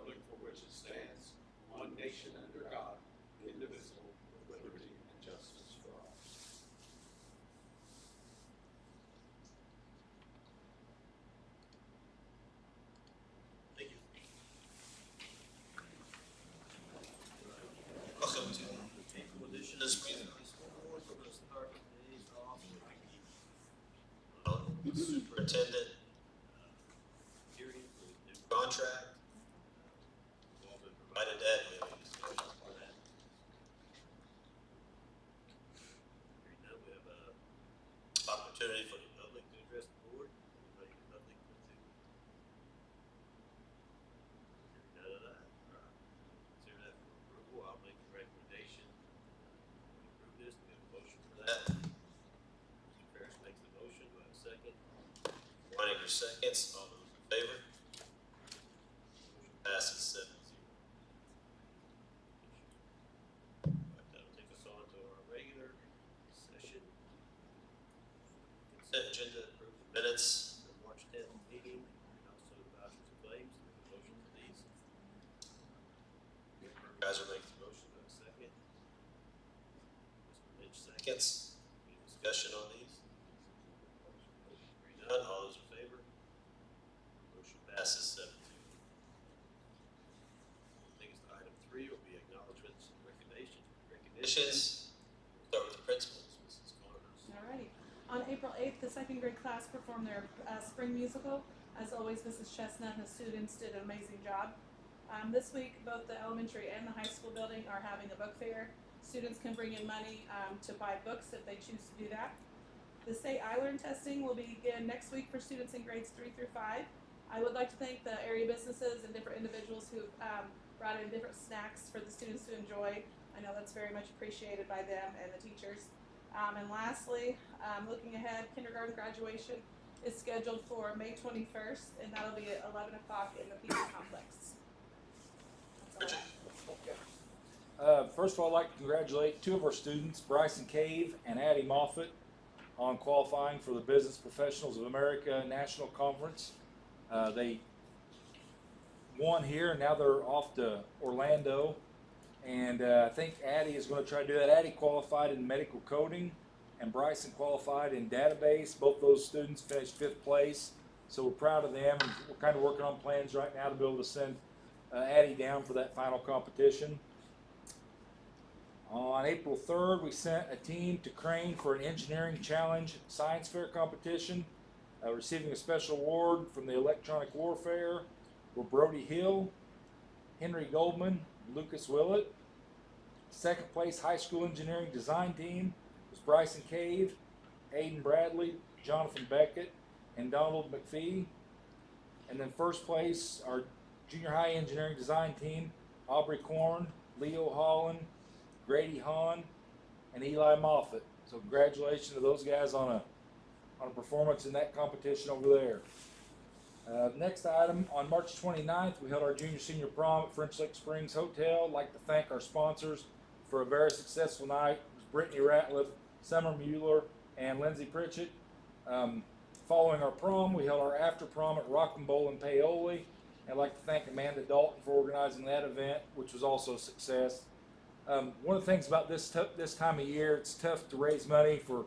republic for which it stands, one nation under God, indivisible, with liberty and justice for all. Thank you. Welcome to the April edition of Springs Valley School Board. We're going to start with today's off superintendent hearing for the new contract. We've all been provided that. We have any discussion for that? Hearing none, we have an opportunity for the public to address the board. Anybody in the public want to? Hearing none of that. All right. Consider that for approval. I'll make the recommendation. We approve this. We have a motion for that. Mr. Ferris makes the motion. Do I have a second? Winiger seconds. All those in favor? Motion passes 7-0. That'll take us on to our regular session. Consent agenda, approve the minutes of March 10th meeting, and also the vouchers and claims. Motion for these. Supervisor makes the motion. Do I have a second? Mr. Lynch seconds. Any discussion on these? Hearing none, all those in favor? Motion passes 7-2. Take us to item 3 will be acknowledgements and recognitions. We'll start with the principals, Mrs. Connors. Alrighty. On April 8th, the second grade class performed their spring musical. As always, Mrs. Chestnut and the students did an amazing job. This week, both the elementary and the high school building are having a book fair. Students can bring in money to buy books if they choose to do that. The state iLearn testing will begin next week for students in grades 3 through 5. I would like to thank the area businesses and different individuals who brought in different snacks for the students to enjoy. I know that's very much appreciated by them and the teachers. And lastly, looking ahead, kindergarten graduation is scheduled for May 21st, and that'll be at 11 o'clock in the PD complex. That's all I have. First of all, I'd like to congratulate 2 of our students, Bryson Cave and Addie Moffett, on qualifying for the Business Professionals of America National Conference. They won here, and now they're off to Orlando. And I think Addie is going to try to do that. Addie qualified in medical coding, and Bryson qualified in database. Both those students finished 5th place, so we're proud of them. And we're kind of working on plans right now to be able to send Addie down for that final competition. On April 3rd, we sent a team to Crane for an engineering challenge science fair competition, receiving a special award from the electronic warfare were Brody Hill, Henry Goldman, Lucas Willett. Second place high school engineering design team was Bryson Cave, Aiden Bradley, Jonathan Beckett, and Donald McPhee. And then first place, our junior high engineering design team, Aubrey Korn, Leo Holland, Grady Hahn, and Eli Moffitt. So congratulations to those guys on a performance in that competition over there. Next item, on March 29th, we held our junior senior prom at French Lake Springs Hotel. I'd like to thank our sponsors for a very successful night. It was Brittany Ratliff, Summer Mueller, and Lindsay Pritchett. Following our prom, we held our after prom at Rock and Bowl in Paoli. I'd like to thank Amanda Dalton for organizing that event, which was also a success. One of the things about this time of year, it's tough to raise money for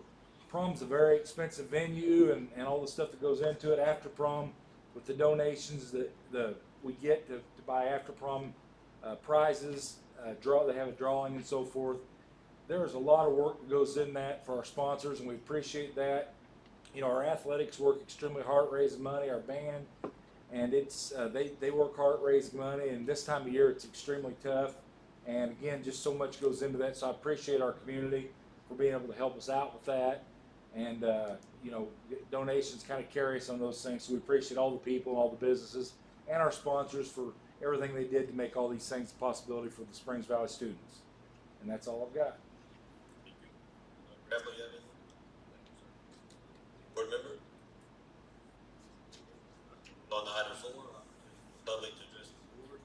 prom's a very expensive venue and all the stuff that goes into it after prom with the donations that we get to buy after prom prizes, they have a drawing and so forth. There is a lot of work that goes in that for our sponsors, and we appreciate that. You know, our athletics work extremely hard raising money, our band, and it's they work hard raising money, and this time of year it's extremely tough. And again, just so much goes into that. So I appreciate our community for being able to help us out with that. And, you know, donations kind of carry us on those things. So we appreciate all the people, all the businesses, and our sponsors for everything they did to make all these things a possibility for the Springs Valley students. And that's all I've got. Thank you. Bradley, you have anything? Board member? On to item 4, public to address the board.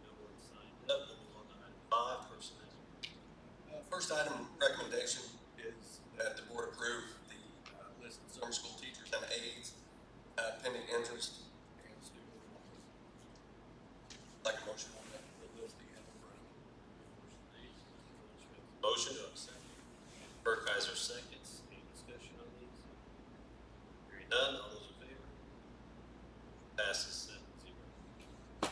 No one signed up. Then we'll on to item 5, personnel. First item recommendation is that the board approve the list of summer school teachers and aides pending interest and student enrollment. I'd like motion, do I have a second? Burkheiser seconds, any discussion on these? Hearing none, all those in favor? Passes 7-0.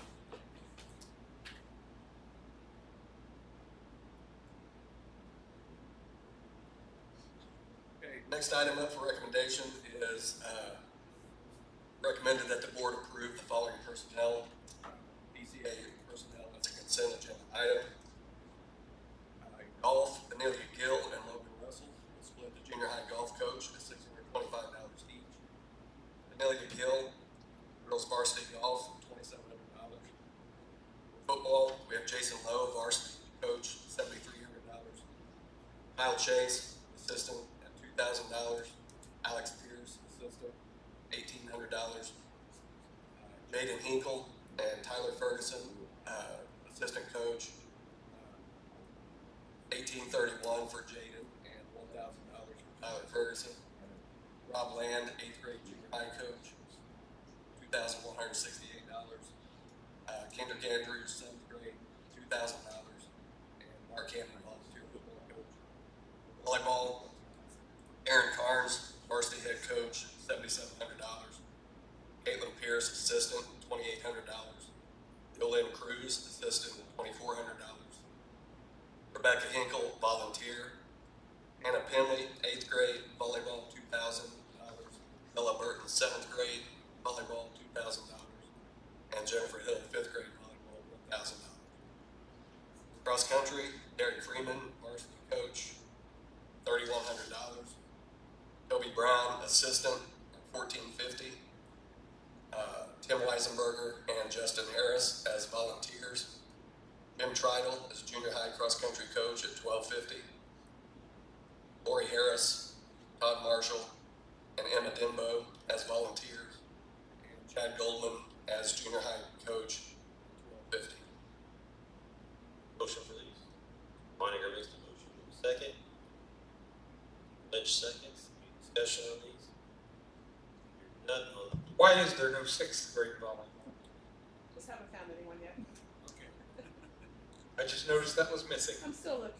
Okay, next item up for recommendation is, recommended that the board approve the following personnel, BCA personnel as a consent agenda item. Golf, Amelia Gill and Logan Russell will split the junior high golf coach at $625 each. Amelia Gill, girls varsity golf, $2,700. Football, we have Jason Lowe, varsity coach, $7,300. Kyle Chase, assistant, at $2,000. Alex Pierce, assistant, $1,800. Jaden Hinkle and Tyler Ferguson, assistant coach, $1,831 for Jaden and $1,000 for Tyler Ferguson. Rob Land, 8th grade junior high coach, $2,168. Kendrick Andrews, 7th grade, $2,000. And Mark Hammond, volunteer football coach. Volleyball, Aaron Carnes, varsity head coach, $7,700. Caitlin Pierce, assistant, $2,800. Jolynn Cruz, assistant, $2,400. Rebecca Hinkle, volunteer. Anna Penley, 8th grade, volleyball, $2,000. Bella Burton, 7th grade, volleyball, $2,000. And Jennifer Hill, 5th grade, volleyball, $1,000. Cross country, Derek Freeman, varsity coach, $3,100. Toby Brown, assistant, $1,450. Tim Weisenberger and Justin Harris as volunteers. Jim Tridle as junior high cross country coach at $1,250. Lori Harris, Todd Marshall, and Emma Denbo as volunteers. And Chad Goldman as junior high coach, $1,250. Motion, please. Moninger makes the motion, second. Lynch seconds, any discussion on these? Hearing none, all Why is there no sixth grade volleyball? Just haven't found anyone yet. Okay. I just noticed that was missing. I'm still looking.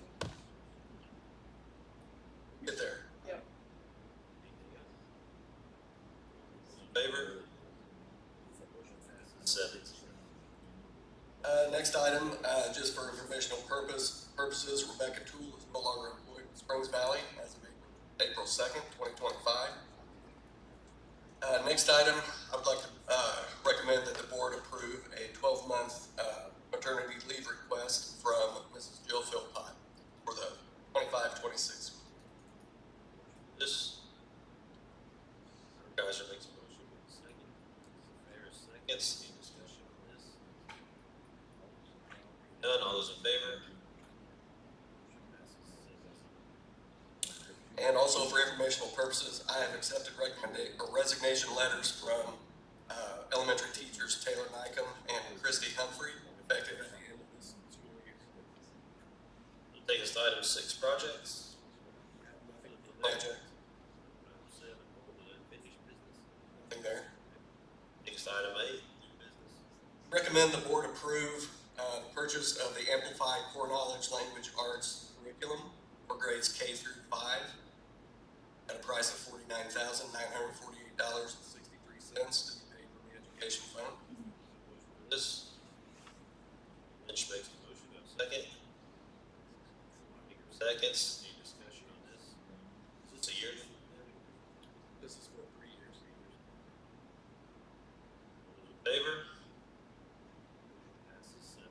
Get there. Yep. in favor? Motion passes 7-0. Next item, just for informational purposes, Rebecca Toole is no longer employed with Springs Valley as of April 2nd, 2025. Next item, I would like to recommend that the board approve a 12-month maternity leave request from Mrs. Jill Philpott for the 25-26. This. Kaiser makes a motion, second. Ferris seconds, any discussion on this? None, all those in favor? Motion passes 7-0. And also for informational purposes, I have accepted resignation letters from elementary teachers Taylor Nycom and Christy Humphrey, effective at the end of this school year. We'll take us to item 6, projects. Project, Item 7, old and unfinished business. nothing there. Take us to item 8, new business. Recommend the board approve the purchase of the Amplified Core Knowledge Language Arts curriculum for grades K through 5 at a price of $49,948.63 to be paid from the education fund. Motion for this. Lynch makes the motion, do I have a second? Moninger seconds, any discussion on this? Is this a year? This is for 3 years. All those in favor? Motion passes 7-0.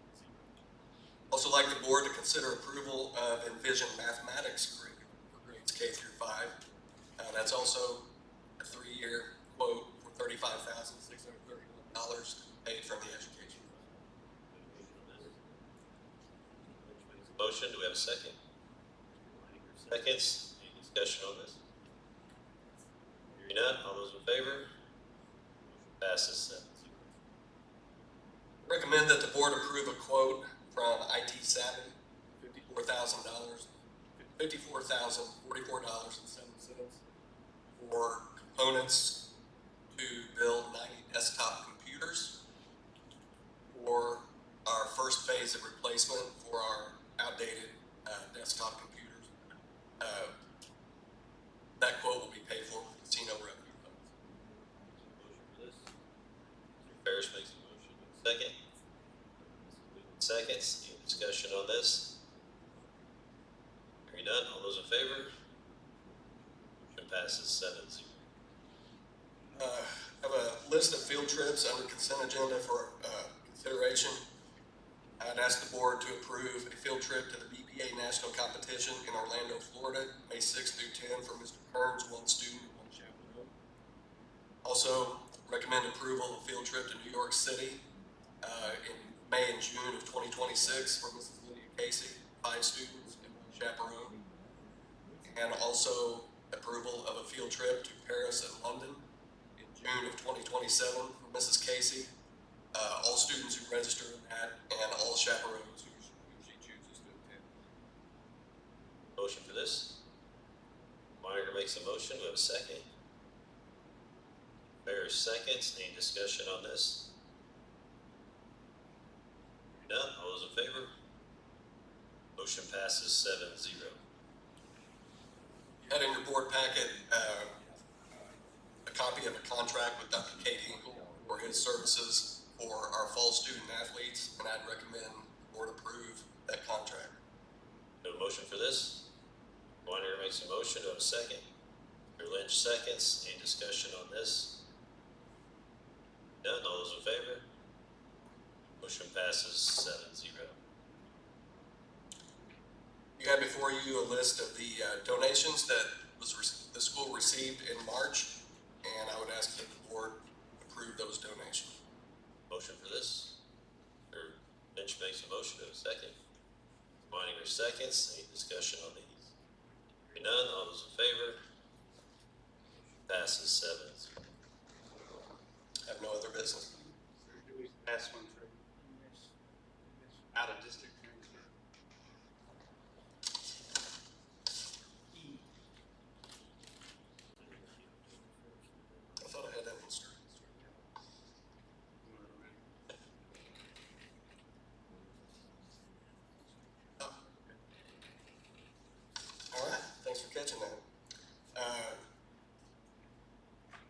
Also like the board to consider approval of Envision Mathematics curriculum for grades K through 5. That's also a 3-year quote for $35,631 paid from the education fund. Motion, do we have a second? Seconds, any discussion on this? Hearing none, all those in favor? Motion passes 7-0. Recommend that the board approve a quote from IT Savvy, $54,044.07 for components to build 90 desktop computers for our first phase of replacement for our outdated desktop computers. That quote will be paid for with casino revenue funds. Motion for this. Mr. Ferris makes a motion. Second. Seconds. Any discussion on this? Hearing none. All those in favor? Motion passes 7-0. I have a list of field trips under consent agenda for consideration. I'd ask the board to approve a field trip to the BPA National Competition in Orlando, Florida, May 6th through 10 for Mr. Kearns, one student, one chaperone. Also, recommend approval of a field trip to New York City in May and June of 2026 for Mrs. Lydia Casey, 5 students and 1 chaperone. And also approval of a field trip to Paris and London in June of 2027 for Mrs. Casey, all students who register in that, and all chaperones who she chooses to attend. Motion for this. Meyer makes a motion. Do we have a second? Ferris seconds. Any discussion on this? Hearing none. All those in favor? Motion passes 7-0. You had in your board packet a copy of a contract with Dr. Kate Hinkle for his services for our fall student athletes, and I'd recommend the board approve that contract. Do we have a motion for this? Weiner makes a motion. Do we have a second? Mr. Lynch seconds. Any discussion on this? None. All those in favor? Motion passes 7-0. You have before you a list of the donations that the school received in March, and I would ask that the board approve those donations. Motion for this? Mr. Lynch makes a motion. Do we have a second? Weiner seconds. Any discussion on these? Hearing none. All those in favor? Passes 7-0. Have no other business. Do we pass one through? Out of district transfer? I thought I had that one straight. Oh. All right, thanks for catching that.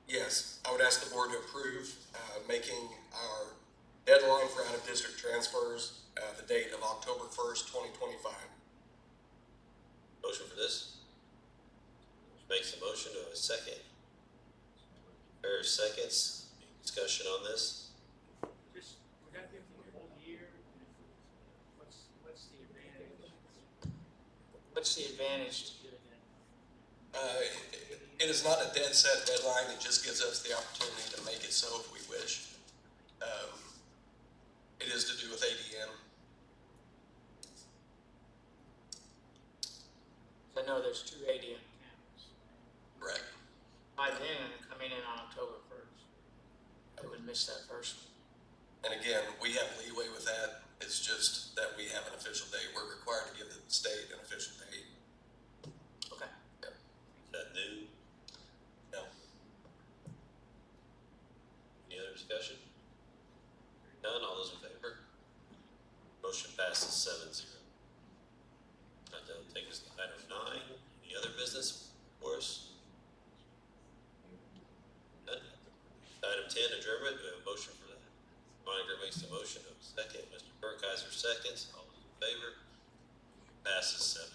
Yes, I would ask the board to approve making our deadline for out-of-district transfers the date of October 1st, 2025. Motion for this? Makes a motion. Do I have a second? Ferris seconds. Any discussion on this? Just, would that be for the whole year? What's the advantage? What's the advantage to doing that? It is not a dead set deadline, it just gives us the opportunity to make it so if we wish. It is to do with ADM. I know there's 2 ADM cameras. Correct. By then, coming in on October 1st, I would miss that first one. And again, we have leeway with that, it's just that we have an official date, we're required to give the state an official date. Okay. Is that new? No. Any other discussion? Hearing none. All those in favor? Motion passes 7-0. That'll take us to item 9. Any other business for us? None. Item 10, adjournment. Do we have a motion for that? Moniker makes the motion. Do we have a second? Mr. Burkeiser seconds. All those in favor? Passes 7-0.